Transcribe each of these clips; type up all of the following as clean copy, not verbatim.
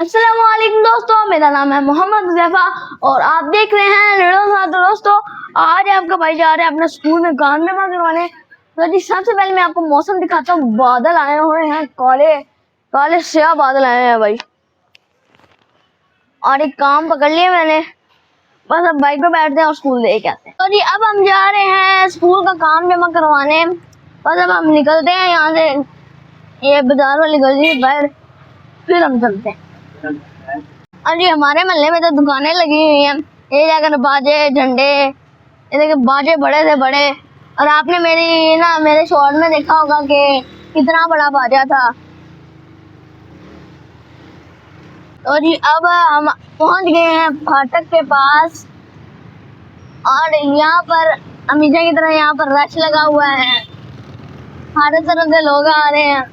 अस्सलामुअलैकुम दोस्तों, मेरा नाम है मोहम्मद हुज़ैफा और आप देख रहे हैं रेडियो साथ। दोस्तों, आज आपका भाई जा रहा है अपने स्कूल में गांदमा करवाने। तो जी सबसे पहले मैं आपको मौसम दिखाता हूँ। बादल आए हुए हैं, काले काले स्याह बादल आए हैं भाई। और एक काम पकड़ लिया मैंने, बस अब बाइक पे बैठते हैं और स्कूल देख के आते हैं। तो जी अब हम जा रहे हैं स्कूल का काम जमा करवाने। बस अब हम निकलते हैं यहाँ से, ये बाजार वाली गली बाहर, फिर हम चलते हैं। अरे हमारे मोहल्ले में तो दुकानें लगी हुई हैं, ये जाकर बाजे झंडे, ये देखिए बाजे बड़े से बड़े। और आपने मेरे शॉर्ट में देखा होगा कि कितना बड़ा बाजा था। तो जी अब हम पहुंच गए हैं फाटक के पास और यहाँ पर हमेशा की तरह यहाँ पर रश लगा हुआ है, हर तरफ से लोग आ रहे हैं।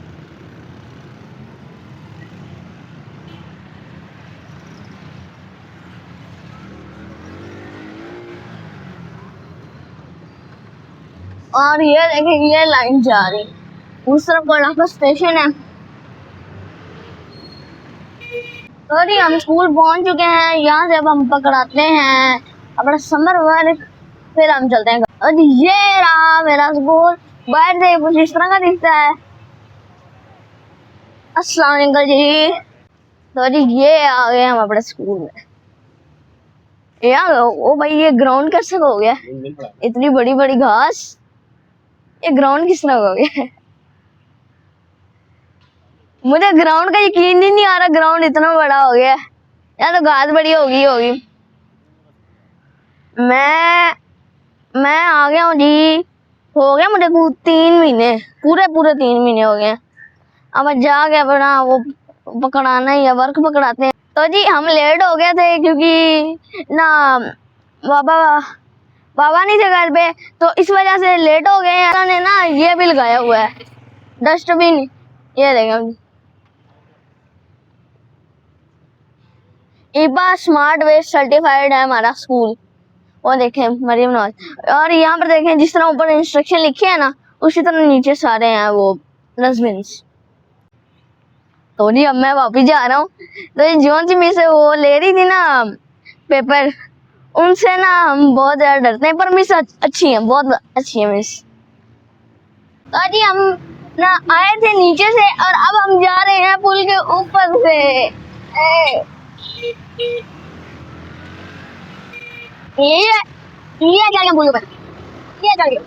और ये देखिए ये लाइन जा रही, उस तरफ कोलापा स्टेशन है। तो जी हम स्कूल पहुंच चुके हैं, यहाँ से अब हम पकड़ाते हैं अपना समर वर्क, फिर हम चलते हैं। और ये रहा मेरा स्कूल, बाहर से कुछ इस तरह का दिखता है। अस्सलाम वालेकुम जी। तो जी ये आ गए हम अपने स्कूल में। यार ओ भाई, ये ग्राउंड कैसे हो गया? इतनी बड़ी बड़ी घास, ये ग्राउंड किस तरह हो गया? मुझे ग्राउंड का यकीन ही नहीं आ रहा, ग्राउंड इतना बड़ा हो गया। या तो घास बड़ी होगी। मैं आ गया हूँ जी, हो गया मुझे 3 महीने, पूरे 3 महीने हो गए। अब जाके अपना वो पकड़ाना ही है, वर्क पकड़ाते हैं। तो जी हम लेट हो गए थे क्योंकि ना बाबा नहीं थे घर पे, तो इस वजह से लेट हो गए हैं। उन्होंने ना ये भी लगाया हुआ है डस्टबिन, ये देखें, ईबा स्मार्ट वेस्ट सर्टिफाइड है हमारा स्कूल। वो देखें मरियम नवाज। और यहाँ पर देखें जिस तरह ऊपर इंस्ट्रक्शन लिखे हैं ना, उसी तरह नीचे सारे हैं वो डस्टबिन। तो नहीं अब मैं वापिस जा रहा हूँ। तो ये जोन सी मिस वो ले रही थी ना पेपर, उनसे ना हम बहुत ज्यादा डरते हैं, पर मिस अच्छी है, बहुत अच्छी है मिस। तो जी हम ना आए थे नीचे से और अब हम जा रहे हैं पुल के ऊपर से। ये क्या पुल ऊपर, ये क्या?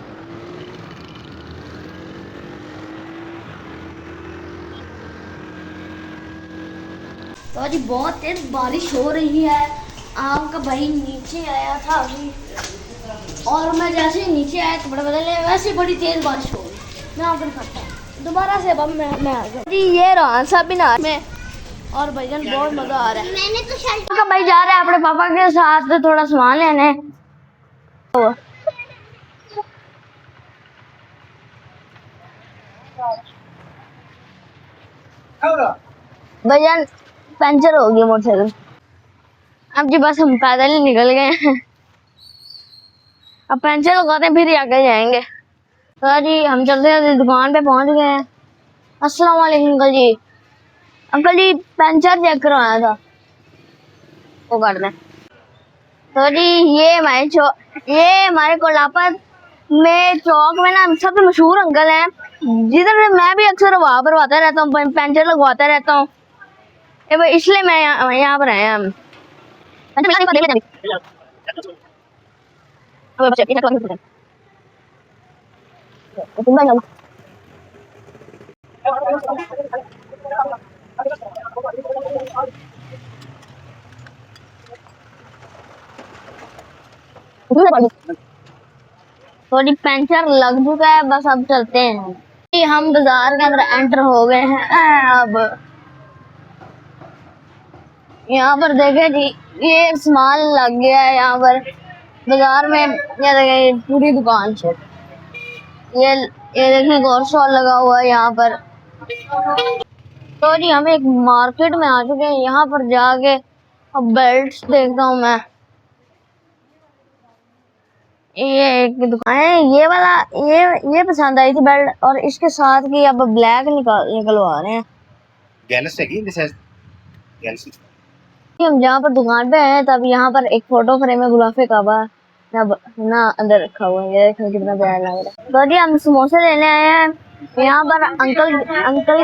तो जी बहुत तेज बारिश हो रही है। आपका भाई नीचे आया था अभी, और मैं जैसे ही नीचे आया कपड़े बदलने, वैसे बड़ी तेज बारिश हो गई। मैं आपको दिखाता हूँ दोबारा से। अब मैं आ गया जी, ये रहा सबीना में। और भाईजान बहुत मजा आ रहा है। मैंने तो शर्ट का भाई जा रहा है अपने पापा के साथ तो थोड़ा सामान लेने। भाईजान पंचर हो गया मोटरसाइकिल। अब जी बस हम पैदल ही निकल गए हैं, अब पंचर लगाते हैं फिर आगे जाएंगे। तो जी हम चलते हैं, दुकान पे पहुंच गए हैं। अस्सलाम वालेकुम अंकल जी। अंकल जी पंचर चेक करवाया था, वो कर दें। तो जी ये हमारे कोलापत में चौक में ना सबसे मशहूर अंकल हैं, जिधर मैं भी अक्सर वहां पर आता रहता हूँ, पंचर लगवाता रहता हूँ, इसलिए मैं यहाँ पर आया हम। थोड़ी पंचर लग चुका है, बस अब चलते हैं। हम बाजार के अंदर एंटर हो गए हैं। अब यहाँ पर देखे जी ये सामान लग गया है यहाँ पर बाजार में। ये देखे पूरी दुकान से, ये देखिए गौर स्टॉल लगा हुआ है यहाँ पर। तो जी हम एक मार्केट में आ चुके हैं, यहाँ पर जाके अब बेल्ट देखता हूँ मैं। ये एक दुकान है, ये वाला ये पसंद आई थी बेल्ट, और इसके साथ की अब ब्लैक निकलवा रहे हैं। गैलरी। हम जहाँ पर दुकान पे हैं तब यहाँ पर एक फोटो फ्रेम है गुलाफे काबा ना अंदर रखा हुआ है। ये देखो कितना प्यारा लग रहा है। तो जी हम समोसे लेने आए हैं। यहाँ पर अंकल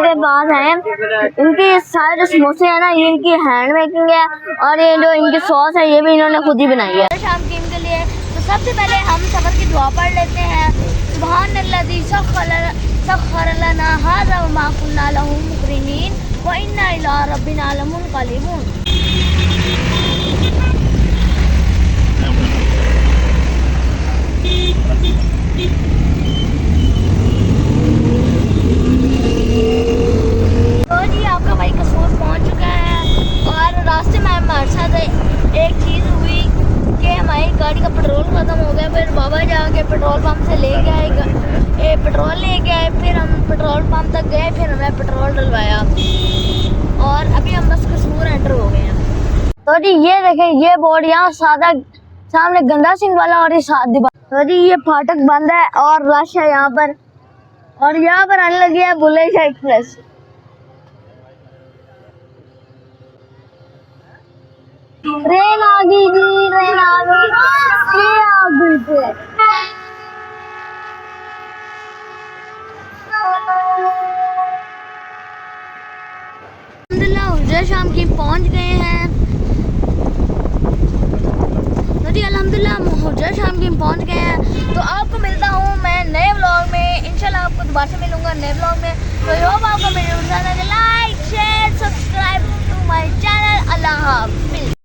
के पास हैं। इनके सारे जो समोसे हैं ना ये इनकी हैंड मेकिंग है और ये जो इनकी सॉस है ये भी इन्होंने खुद ही बनाई है शाम की इनके लिए। तो सबसे पहले हम सबर की दुआ पढ़ लेते हैं। सुब्हानल्लाज़ी सख्खर लना हाज़ा व मा कुन्ना लहू मुक़रिनीन व इन्ना इला रब्बिना लमुनक़लिबून। तो जी आपका भाई कसूर पहुंच चुका है और रास्ते में हमारे साथ एक चीज़ हुई कि हमारी गाड़ी का पेट्रोल ख़त्म हो गया। फिर बाबा जाके पेट्रोल पंप से ले गए पेट्रोल लेके आए। फिर हम पेट्रोल पंप तक गए। फिर हमने पेट्रोल डलवाया और अभी हम बस कसूर एंटर हो गए हैं। तो जी ये देखें ये बोर्ड यहाँ सादा सामने गंदा सिंह वाला और ये सात दीवार। तो जी ये फाटक बंद है और रश है यहाँ पर और यहाँ पर आने लगी है बुलेट एक्सप्रेस। ट्रेन आ गई जी ट्रेन आ गई ये आ गई ट्रेन। अल्हम्दुलिल्लाह हुज्जर शाम की पहुंच गए हैं। तो जी अल्हम्दुलिल्लाह हुज्जर शाम की पहुंच गए हैं। तो आपको मिलता हूँ मैं नए व्लॉग में। इंशाल्लाह आपको दोबारा से मिलूंगा नए व्लॉग में। तो होप आपको मेरे like share subscribe to my channel. अल्लाह हाफ़िज़।